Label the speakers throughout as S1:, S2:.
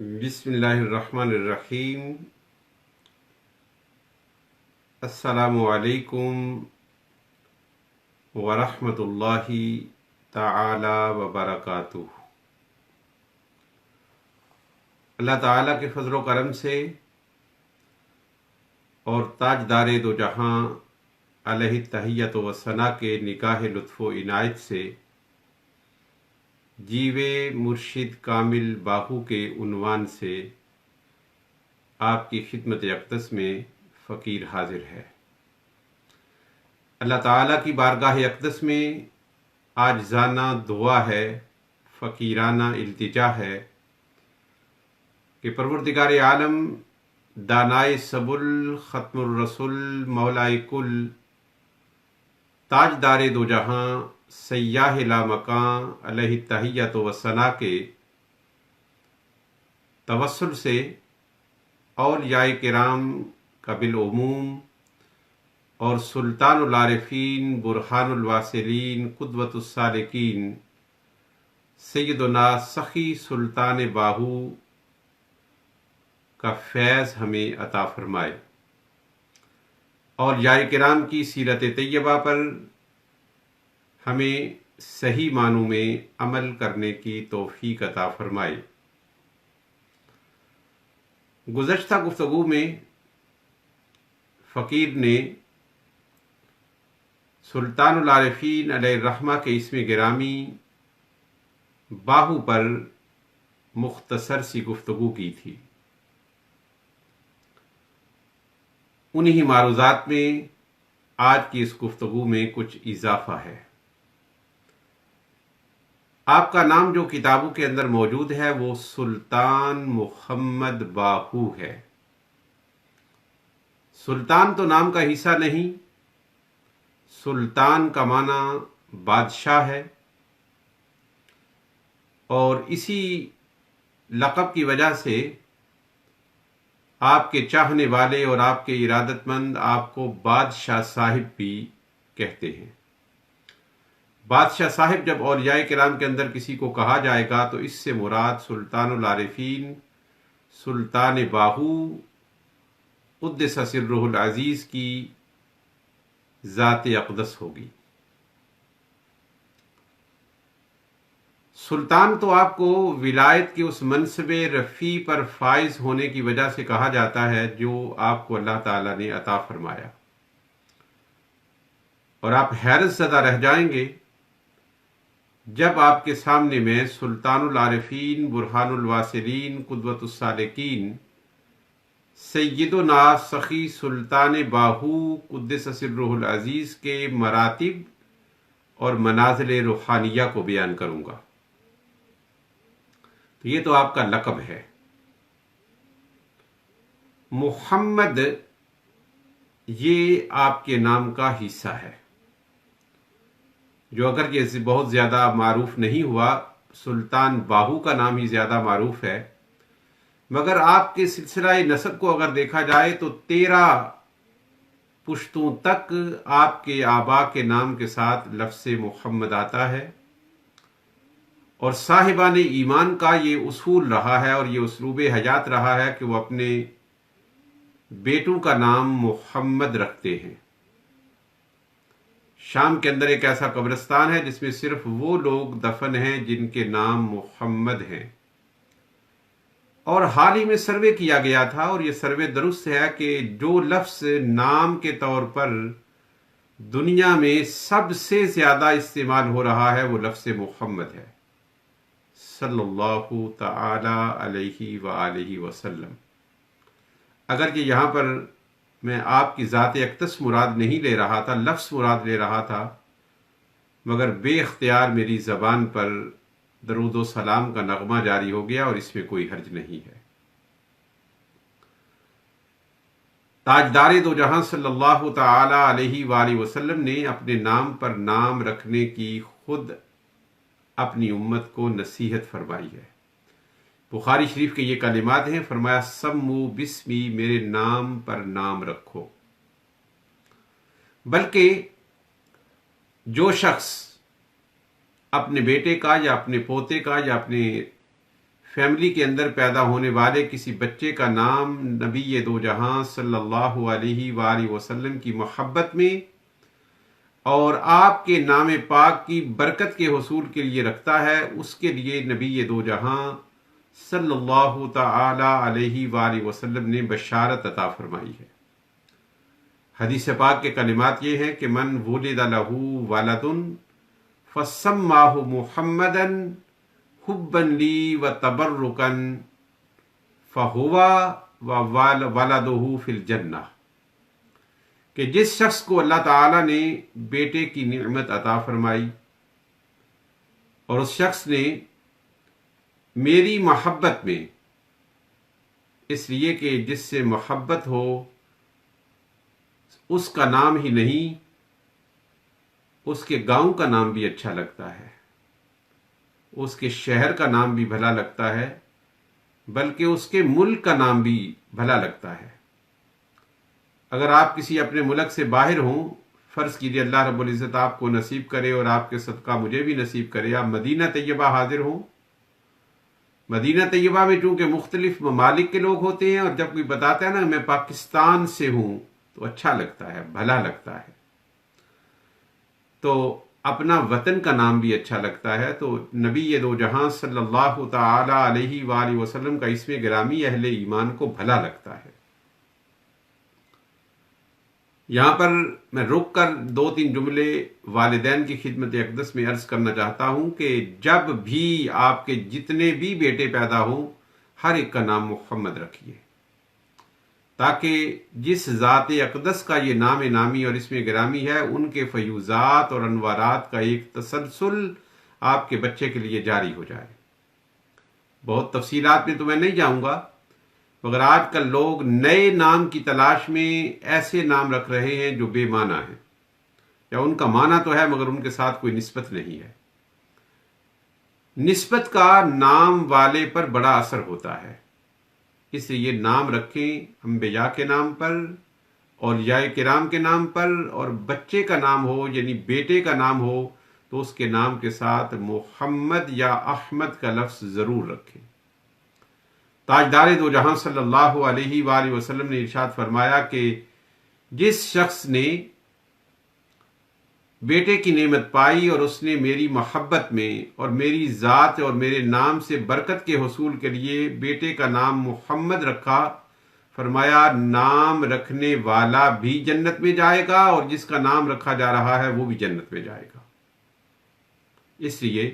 S1: بسم اللہ الرحمن الرحیم۔ السلام علیکم ورحمۃ اللہ تعالی وبرکاتہ۔ اللہ تعالیٰ کے فضل و کرم سے اور تاجدار دو جہاں علیہ تحیت و ثنا کے نکاح لطف و عنایت سے جیوے مرشد کامل باہو کے عنوان سے آپ کی خدمت اقدس میں فقیر حاضر ہے۔ اللہ تعالیٰ کی بارگاہ اقدس میں عاجزانہ دعا ہے، فقیرانہ التجا ہے کہ پروردگار عالم دانائے سبل ختم الرسل مولائے کل تاجدار دو جہاں سیاح لامکاں علیہ تحیت و ثنا کے توسل سے اولیاء کرام کا بالعموم اور سلطان العارفین برہان الواصلین قدوۃ السالکین سیدنا سخی سلطان باہو کا فیض ہمیں عطا فرمائے، اولیاء کرام کی سیرت طیبہ پر ہمیں صحیح معنوں میں عمل کرنے کی توفیق عطا فرمائے۔ گزشتہ گفتگو میں فقیر نے سلطان العارفین علیہ الرحمہ کے اسم گرامی باہو پر مختصر سی گفتگو کی تھی۔ انہی معروضات میں آج کی اس گفتگو میں کچھ اضافہ ہے۔ آپ کا نام جو کتابوں کے اندر موجود ہے وہ سلطان محمد باہو ہے۔ سلطان تو نام کا حصہ نہیں، سلطان کا معنی بادشاہ ہے، اور اسی لقب کی وجہ سے آپ کے چاہنے والے اور آپ کے ارادت مند آپ کو بادشاہ صاحب بھی کہتے ہیں۔ بادشاہ صاحب جب اولیاء کرام کے اندر کسی کو کہا جائے گا تو اس سے مراد سلطان العارفین سلطان باہو قدس سرہ العزیز کی ذات اقدس ہوگی۔ سلطان تو آپ کو ولایت کے اس منصب رفیع پر فائز ہونے کی وجہ سے کہا جاتا ہے جو آپ کو اللہ تعالیٰ نے عطا فرمایا، اور آپ حیرت زدہ رہ جائیں گے جب آپ کے سامنے میں سلطان العارفین برہان الواصلین قدوۃ السالکین سیدنا سخی سلطان باہو قدس سرہ العزیز کے مراتب اور منازل روحانیہ کو بیان کروں گا۔ تو یہ تو آپ کا لقب ہے۔ محمد یہ آپ کے نام کا حصہ ہے، جو اگر یہ بہت زیادہ معروف نہیں ہوا، سلطان باہو کا نام ہی زیادہ معروف ہے، مگر آپ کے سلسلہ نسب کو اگر دیکھا جائے تو 13 پشتوں تک آپ کے آبا کے نام کے ساتھ لفظ محمد آتا ہے، اور صاحبان ایمان کا یہ اصول رہا ہے اور یہ اسلوب حیات رہا ہے کہ وہ اپنے بیٹوں کا نام محمد رکھتے ہیں۔ شام کے اندر ایک ایسا قبرستان ہے جس میں صرف وہ لوگ دفن ہیں جن کے نام محمد ہیں، اور حال ہی میں سروے کیا گیا تھا، اور یہ سروے درست ہے کہ جو لفظ نام کے طور پر دنیا میں سب سے زیادہ استعمال ہو رہا ہے وہ لفظ محمد ہے، صلی اللہ تعالی علیہ وآلہ وسلم۔ اگر کہ یہاں پر میں آپ کی ذات اقدس مراد نہیں لے رہا تھا، لفظ مراد لے رہا تھا، مگر بے اختیار میری زبان پر درود و سلام کا نغمہ جاری ہو گیا، اور اس میں کوئی حرج نہیں ہے۔ تاجدار دو جہاں صلی اللہ تعالی علیہ وآلہ وسلم نے اپنے نام پر نام رکھنے کی خود اپنی امت کو نصیحت فرمائی ہے۔ بخاری شریف کے یہ کلمات ہیں، فرمایا سمو بسمی، میرے نام پر نام رکھو۔ بلکہ جو شخص اپنے بیٹے کا یا اپنے پوتے کا یا اپنے فیملی کے اندر پیدا ہونے والے کسی بچے کا نام نبی دو جہاں صلی اللہ علیہ وآلہ وسلم کی محبت میں اور آپ کے نام پاک کی برکت کے حصول کے لیے رکھتا ہے، اس کے لیے نبی دو جہاں صلی اللہ تعالی علیہ وآلہ وسلم نے بشارت عطا فرمائی ہے۔ حدیث پاک کے کلمات یہ ہیں کہ من ولد لہ ولد فسماہ محمدا حبا لی و تبرکا فہوا و ولدہ فی الجنہ، کہ جس شخص کو اللہ تعالیٰ نے بیٹے کی نعمت عطا فرمائی اور اس شخص نے میری محبت میں، اس لیے کہ جس سے محبت ہو اس کا نام ہی نہیں، اس کے گاؤں کا نام بھی اچھا لگتا ہے، اس کے شہر کا نام بھی بھلا لگتا ہے، بلکہ اس کے ملک کا نام بھی بھلا لگتا ہے۔ اگر آپ کسی اپنے ملک سے باہر ہوں، فرض کیجیے اللہ رب العزت آپ کو نصیب کرے اور آپ کے صدقہ مجھے بھی نصیب کرے، آپ مدینہ طیبہ حاضر ہوں۔ مدینہ طیبہ میں چونکہ مختلف ممالک کے لوگ ہوتے ہیں، اور جب کوئی بتاتا ہے نا میں پاکستان سے ہوں تو اچھا لگتا ہے، بھلا لگتا ہے، تو اپنا وطن کا نام بھی اچھا لگتا ہے۔ تو نبی دو جہاں صلی اللہ تعالی علیہ وآلہ وسلم کا اسم گرامی اہل ایمان کو بھلا لگتا ہے۔ یہاں پر میں رک کر دو تین جملے والدین کی خدمت اقدس میں عرض کرنا چاہتا ہوں کہ جب بھی آپ کے جتنے بھی بیٹے پیدا ہوں، ہر ایک کا نام محمد رکھیے، تاکہ جس ذات اقدس کا یہ نام نامی اور اسم گرامی ہے، ان کے فیوزات اور انوارات کا ایک تسلسل آپ کے بچے کے لیے جاری ہو جائے۔ بہت تفصیلات میں تو میں نہیں جاؤں گا، مگر آج کل لوگ نئے نام کی تلاش میں ایسے نام رکھ رہے ہیں جو بے معنی ہیں، یا ان کا معنی تو ہے مگر ان کے ساتھ کوئی نسبت نہیں ہے۔ نسبت کا نام والے پر بڑا اثر ہوتا ہے، اس لیے یہ نام رکھیں انبیاء کے نام پر، اولیاء کرام کے نام پر، اور بچے کا نام ہو یعنی بیٹے کا نام ہو تو اس کے نام کے ساتھ محمد یا احمد کا لفظ ضرور رکھیں۔ تاجدار دو جہاں صلی اللہ علیہ وآلہ وسلم نے ارشاد فرمایا کہ جس شخص نے بیٹے کی نعمت پائی اور اس نے میری محبت میں اور میری ذات اور میرے نام سے برکت کے حصول کے لیے بیٹے کا نام محمد رکھا، فرمایا نام رکھنے والا بھی جنت میں جائے گا اور جس کا نام رکھا جا رہا ہے وہ بھی جنت میں جائے گا۔ اس لیے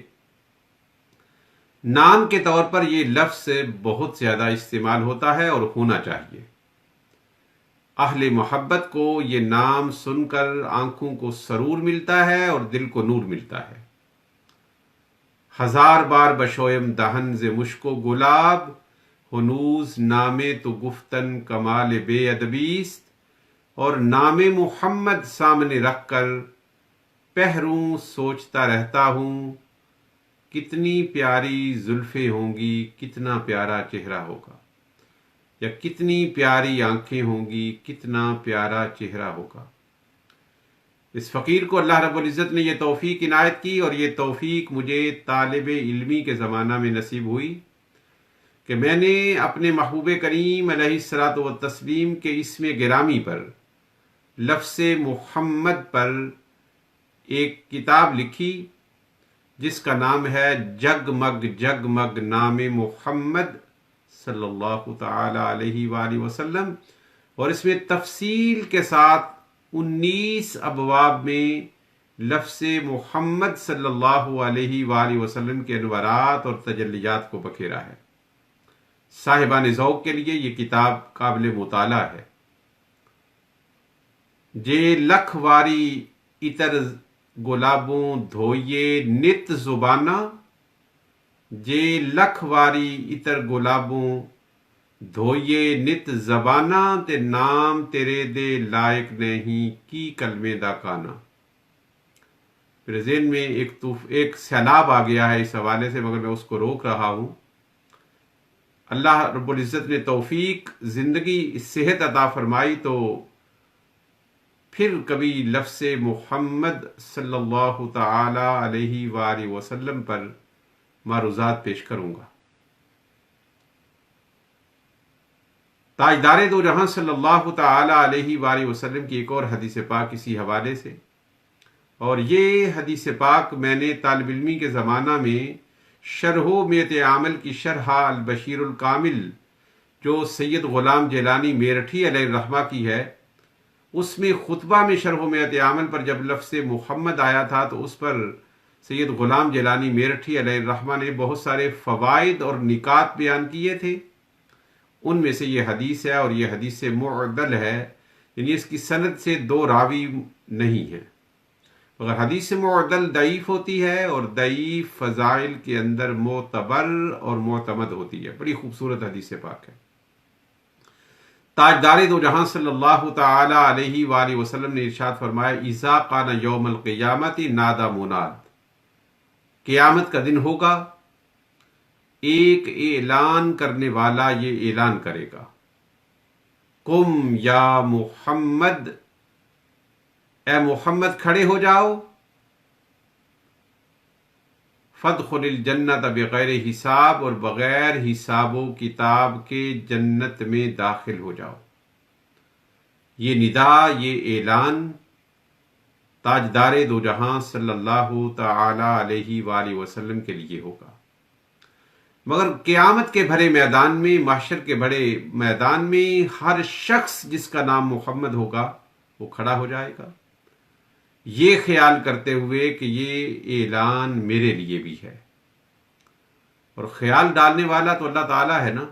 S1: نام کے طور پر یہ لفظ بہت زیادہ استعمال ہوتا ہے اور ہونا چاہیے۔ اہل محبت کو یہ نام سن کر آنکھوں کو سرور ملتا ہے اور دل کو نور ملتا ہے۔ ہزار بار بشویم دہن ز مشک و گلاب، ہنوز نامے تو گفتن کمال بے ادبیست، اور نام محمد سامنے رکھ کر پہروں سوچتا رہتا ہوں، کتنی پیاری زلفیں ہوں گی، کتنا پیارا چہرہ ہوگا، یا کتنی پیاری آنکھیں ہوں گی، کتنا پیارا چہرہ ہوگا۔ اس فقیر کو اللہ رب العزت نے یہ توفیق عنایت کی، اور یہ توفیق مجھے طالب علمی کے زمانہ میں نصیب ہوئی کہ میں نے اپنے محبوب کریم علیہ الصلاۃ والتسلیم کے اسم گرامی پر، لفظ محمد پر ایک کتاب لکھی جس کا نام ہے جگمگ جگمگ نام محمد صلی اللہ تعالی علیہ وآلہ وسلم، اور اس میں تفصیل کے ساتھ 19 ابواب میں لفظ محمد صلی اللہ علیہ وآلہ وسلم کے انوارات اور تجلیات کو بکھیرا ہے۔ صاحبان ذوق کے لیے یہ کتاب قابل مطالعہ ہے۔ جے لکھ واری اتر گلابوں دھوئیے نت زبانہ، جے لکھ واری اتر گلابوں دھوئیے نت زبانہ، تے نام تیرے دے لائق نہیں کی کلمے دا کانا۔ پھر ذہن میں ایک سیلاب آ گیا ہے اس حوالے سے، مگر میں اس کو روک رہا ہوں۔ اللہ رب العزت نے توفیق، زندگی، صحت عطا فرمائی تو پھر کبھی لفظ محمد صلی اللہ تعالی علیہ وآلہ وسلم پر معروضات پیش کروں گا۔ تاجدار دو جہاں صلی اللہ تعالی علیہ وآلہ وسلم کی ایک اور حدیث پاک اسی حوالے سے، اور یہ حدیث پاک میں نے طالب علمی کے زمانہ میں شرح میت عامل کی شرح البشیر الکامل جو سید غلام جیلانی میرٹھی علیہ الرحمہ کی ہے، اس میں خطبہ میں شرح میت عامل پر جب لفظ محمد آیا تھا تو اس پر سید غلام جیلانی میرٹھی علیہ الرحمہ نے بہت سارے فوائد اور نکات بیان کیے تھے۔ ان میں سے یہ حدیث ہے، اور یہ حدیث معدل ہے، یعنی اس کی سند سے دو راوی نہیں ہیں۔ اگر حدیث معدل ضعیف ہوتی ہے، اور ضعیف فضائل کے اندر معتبر اور معتمد ہوتی ہے۔ بڑی خوبصورت حدیث پاک ہے۔ تاجدار دو جہاں صلی اللہ تعالی علیہ وآلہ وسلم نے ارشاد فرمایا، اذا کان یوم القیامت نادا مناد، قیامت کا دن ہوگا، ایک اعلان کرنے والا یہ اعلان کرے گا، قم یا محمد، اے محمد کھڑے ہو جاؤ، فادخل الجنت بغیر حساب، اور بغیر حساب و کتاب کے جنت میں داخل ہو جاؤ۔ یہ ندا، یہ اعلان تاجدار دو جہاں صلی اللہ تعالی علیہ وآلہ وسلم کے لیے ہوگا۔ مگر قیامت کے بھرے میدان میں، محشر کے بڑے میدان میں، ہر شخص جس کا نام محمد ہوگا وہ کھڑا ہو جائے گا، یہ خیال کرتے ہوئے کہ یہ اعلان میرے لیے بھی ہے۔ اور خیال ڈالنے والا تو اللہ تعالیٰ ہے نا،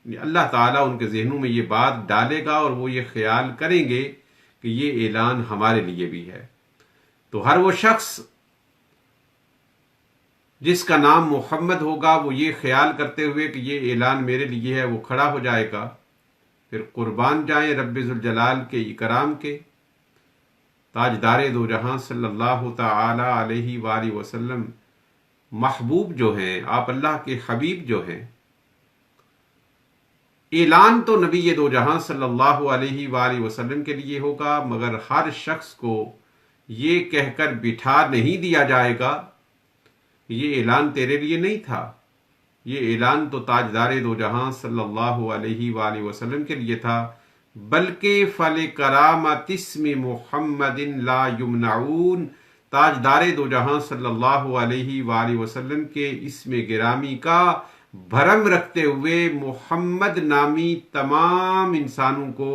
S1: اللہ تعالیٰ ان کے ذہنوں میں یہ بات ڈالے گا، اور وہ یہ خیال کریں گے کہ یہ اعلان ہمارے لیے بھی ہے۔ تو ہر وہ شخص جس کا نام محمد ہوگا وہ یہ خیال کرتے ہوئے کہ یہ اعلان میرے لیے ہے، وہ کھڑا ہو جائے گا۔ پھر قربان جائیں رب ذوالجلال کے اکرام کے، تاجدار دو جہاں صلی اللہ تعالی علیہ وآلہ وسلم محبوب جو ہیں، آپ اللہ کے حبیب جو ہیں، اعلان تو نبی دو جہاں صلی اللہ علیہ وآلہ وسلم کے لیے ہوگا، مگر ہر شخص کو یہ کہہ کر بٹھا نہیں دیا جائے گا کہ یہ اعلان تیرے لیے نہیں تھا، یہ اعلان تو تاجدار دو جہاں صلی اللہ علیہ وآلہ وسلم کے لیے تھا، بلکہ فَلِكَرَامَةِ اسْمِ مُحَمَّدٍ لَا يُمْنَعُونَ، تاجدار دو جہاں صلی اللہ علیہ وآلہ وسلم کے اسم گرامی کا بھرم رکھتے ہوئے محمد نامی تمام انسانوں کو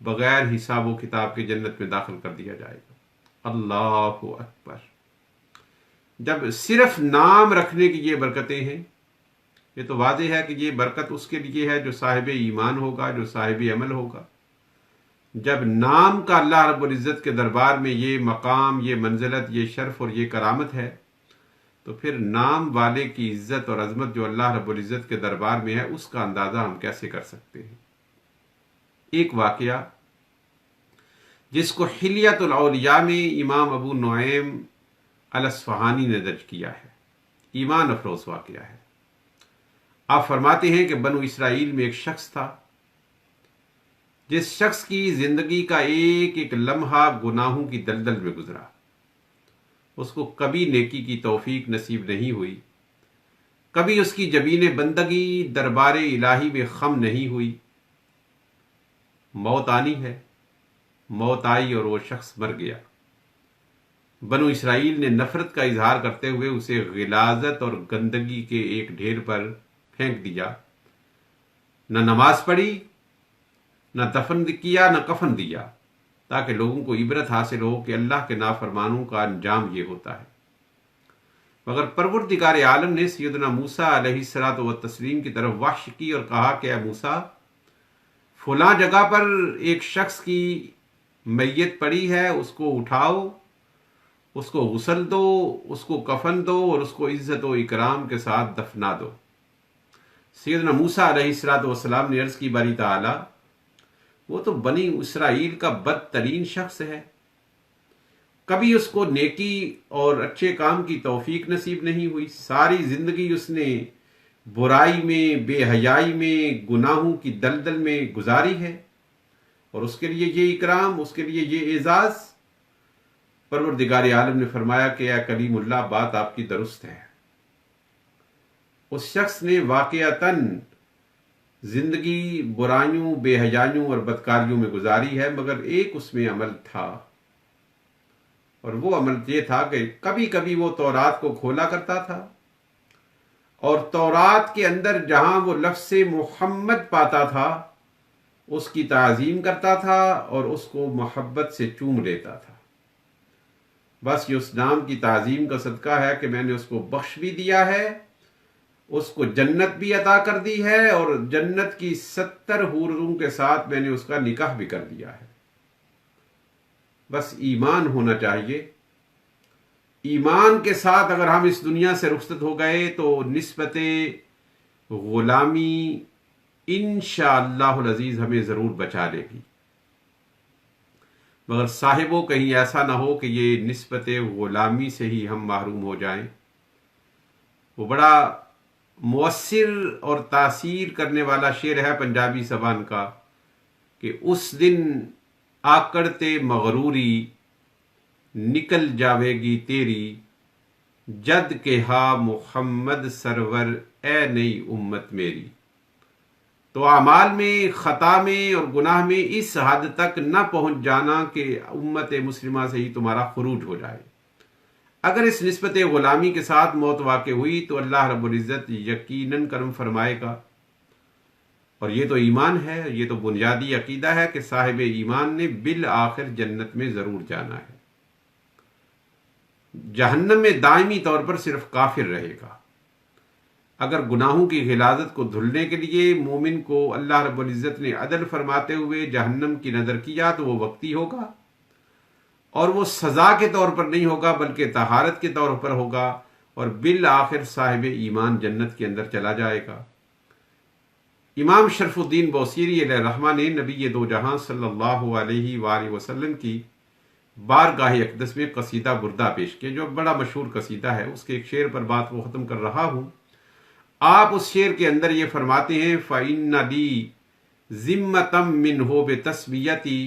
S1: بغیر حساب و کتاب کے جنت میں داخل کر دیا جائے گا۔ اللہ اکبر۔ جب صرف نام رکھنے کی یہ برکتیں ہیں، یہ تو واضح ہے کہ یہ برکت اس کے لیے ہے جو صاحب ایمان ہوگا، جو صاحب عمل ہوگا۔ جب نام کا اللہ رب العزت کے دربار میں یہ مقام، یہ منزلت، یہ شرف اور یہ کرامت ہے، تو پھر نام والے کی عزت اور عظمت جو اللہ رب العزت کے دربار میں ہے، اس کا اندازہ ہم کیسے کر سکتے ہیں۔ ایک واقعہ جس کو حلیۃ الاولیاء میں امام ابو نعیم الاصفہانی نے درج کیا ہے، ایمان افروز واقعہ ہے۔ آپ فرماتے ہیں کہ بنو اسرائیل میں ایک شخص تھا، جس شخص کی زندگی کا ایک ایک لمحہ گناہوں کی دلدل میں گزرا، اس کو کبھی نیکی کی توفیق نصیب نہیں ہوئی، کبھی اس کی جبین بندگی دربار الہی میں خم نہیں ہوئی۔ موت آنی ہے، موت آئی اور وہ شخص مر گیا۔ بنو اسرائیل نے نفرت کا اظہار کرتے ہوئے اسے غلاظت اور گندگی کے ایک ڈھیر پر پھینک دیا، نہ نماز پڑھی، نہ دفن کیا، نہ کفن دیا، تاکہ لوگوں کو عبرت حاصل ہو کہ اللہ کے نافرمانوں کا انجام یہ ہوتا ہے۔ مگر پروردگار عالم نے سیدنا موسیٰ علیہ الصلوۃ والتسلیم کی طرف وحی کی اور کہا کہ اے موسیٰ، فلاں جگہ پر ایک شخص کی میت پڑی ہے، اس کو اٹھاؤ، اس کو غسل دو، اس کو کفن دو اور اس کو عزت و اکرام کے ساتھ دفنا دو۔ سیدنا موسیٰ علیہ الصلوۃ والسلام نے عرض کی، باری تعالی، وہ تو بنی اسرائیل کا بدترین شخص ہے، کبھی اس کو نیکی اور اچھے کام کی توفیق نصیب نہیں ہوئی، ساری زندگی اس نے برائی میں، بے حیائی میں، گناہوں کی دلدل میں گزاری ہے، اور اس کے لیے یہ اکرام، اس کے لیے یہ اعزاز۔ پروردگار عالم نے فرمایا کہ اے کلیم اللہ، بات آپ کی درست ہے۔ اس شخص نے واقعتاً زندگی برائیوں، بے حیائیوں اور بدکاریوں میں گزاری ہے، مگر ایک اس میں عمل تھا، اور وہ عمل یہ تھا کہ کبھی کبھی وہ تورات کو کھولا کرتا تھا اور تورات کے اندر جہاں وہ لفظ محمد پاتا تھا اس کی تعظیم کرتا تھا اور اس کو محبت سے چوم لیتا تھا۔ بس یہ اس نام کی تعظیم کا صدقہ ہے کہ میں نے اس کو بخش بھی دیا ہے، اس کو جنت بھی عطا کر دی ہے، اور جنت کی 70 حوروں کے ساتھ میں نے اس کا نکاح بھی کر دیا ہے۔ بس ایمان ہونا چاہیے۔ ایمان کے ساتھ اگر ہم اس دنیا سے رخصت ہو گئے تو نسبت غلامی انشاءاللہ العزیز ہمیں ضرور بچا لے گی، مگر صاحبوں کہیں ایسا نہ ہو کہ یہ نسبت غلامی سے ہی ہم محروم ہو جائیں۔ وہ بڑا مؤثر اور تاثیر کرنے والا شعر ہے پنجابی زبان کا کہ اس دن آکڑتے مغروری نکل جاوے گی تیری، جد کہ ہا محمد سرور اے نئی امت میری۔ تو اعمال میں، خطا میں اور گناہ میں اس حد تک نہ پہنچ جانا کہ امت مسلمہ سے ہی تمہارا خروج ہو جائے۔ اگر اس نسبت غلامی کے ساتھ موت واقع ہوئی تو اللہ رب العزت یقیناً کرم فرمائے گا، اور یہ تو ایمان ہے، یہ تو بنیادی عقیدہ ہے کہ صاحب ایمان نے بالآخر جنت میں ضرور جانا ہے۔ جہنم میں دائمی طور پر صرف کافر رہے گا۔ اگر گناہوں کی غلاظت کو دھلنے کے لیے مومن کو اللہ رب العزت نے عدل فرماتے ہوئے جہنم کی نظر کیا تو وہ وقتی ہوگا، اور وہ سزا کے طور پر نہیں ہوگا بلکہ طہارت کے طور پر ہوگا، اور بالآخر صاحب ایمان جنت کے اندر چلا جائے گا۔ امام شرف الدین بوصیری علیہ الرحمہ نے نبی دو جہاں صلی اللہ علیہ وآلہ وسلم کی بارگاہ اقدس میں قصیدہ بردہ پیش کیا، جو بڑا مشہور قصیدہ ہے۔ اس کے ایک شعر پر بات کو ختم کر رہا ہوں۔ آپ اس شعر کے اندر یہ فرماتے ہیں فَإِنَّ لِي ذِمَّةً مِّنْهُ بِتَسْوِيَتِي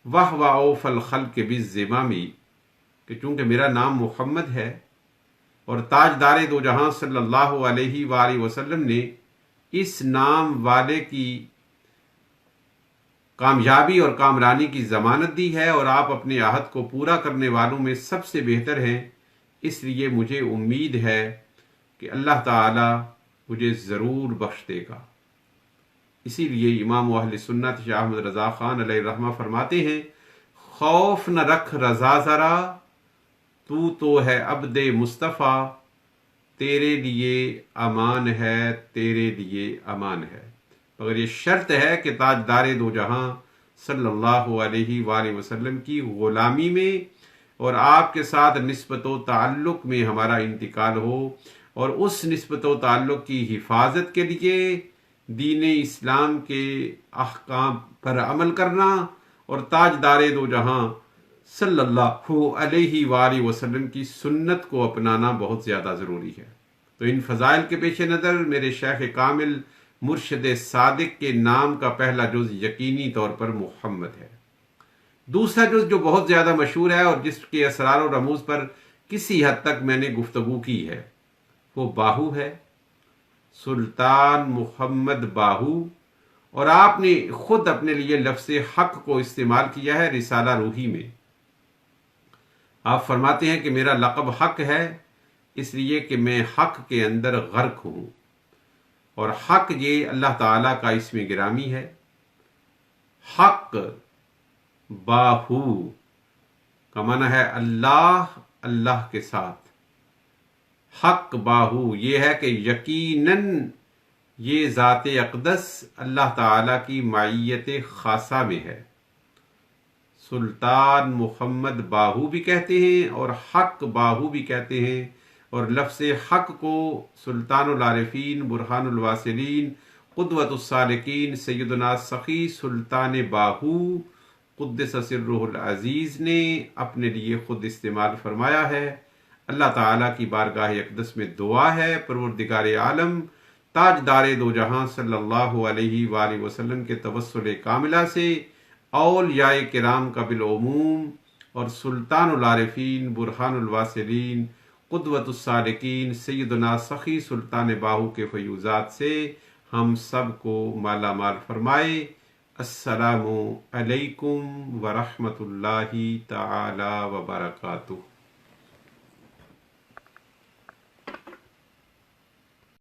S1: وَهْوَ أَوْفَى الْخَلْقِ بِالزِّمَامِ، کہ چونکہ میرا نام محمد ہے اور تاجدار دو جہاں صلی اللہ علیہ وآلہ وسلم نے اس نام والے کی کامیابی اور کامرانی کی ضمانت دی ہے، اور آپ اپنے عہد کو پورا کرنے والوں میں سب سے بہتر ہیں، اس لیے مجھے امید ہے کہ اللہ تعالی مجھے ضرور بخش دے گا۔ اسی لیے امام اہل سنت شاہ احمد رضا خان علیہ الرحمہ فرماتے ہیں خوف نہ رکھ رضا ذرا، تو ہے عبد مصطفیٰ، تیرے لیے امان ہے، تیرے لیے امان ہے، مگر یہ شرط ہے کہ تاجدار دو جہاں صلی اللہ علیہ وآلہ وسلم کی غلامی میں اور آپ کے ساتھ نسبت و تعلق میں ہمارا انتقال ہو، اور اس نسبت و تعلق کی حفاظت کے لیے دین اسلام کے احکام پر عمل کرنا اور تاجدار دو جہاں صلی اللہ علیہ وآلہ وسلم کی سنت کو اپنانا بہت زیادہ ضروری ہے۔ تو ان فضائل کے پیش نظر میرے شیخ کامل مرشد صادق کے نام کا پہلا جز یقینی طور پر محمد ہے۔ دوسرا جز جو بہت زیادہ مشہور ہے اور جس کے اسرار و رموز پر کسی حد تک میں نے گفتگو کی ہے، وہ باہو ہے، سلطان محمد باہو، اور آپ نے خود اپنے لیے لفظ حق کو استعمال کیا ہے رسالہ روحی میں۔ آپ فرماتے ہیں کہ میرا لقب حق ہے، اس لیے کہ میں حق کے اندر غرق ہوں، اور حق یہ اللہ تعالیٰ کا اسم گرامی ہے۔ حق باہو کا معنی ہے اللہ، اللہ کے ساتھ۔ حق باہو یہ ہے کہ یقیناً یہ ذات اقدس اللہ تعالیٰ کی معیت خاصہ میں ہے۔ سلطان محمد باہو بھی کہتے ہیں اور حق باہو بھی کہتے ہیں، اور لفظ حق کو سلطان العارفین، برہان الواصلین، قدوۃ السالکین سیدنا سخی سلطان باہو قدس سرہ العزیز نے اپنے لیے خود استعمال فرمایا ہے۔ اللہ تعالیٰ کی بارگاہ اقدس میں دعا ہے پروردگار عالم تاجدار دو جہاں صلی اللہ علیہ وآلہ وسلم کے توسل کاملہ سے اولیاء کرام کا بالعموم اور سلطان العارفین، برہان الواصلین، قدوۃ السالکین سیدنا سخی سلطان باہو کے فیوزات سے ہم سب کو مالا مال فرمائے۔ السلام علیکم ورحمۃ اللہ تعالی وبرکاتہ۔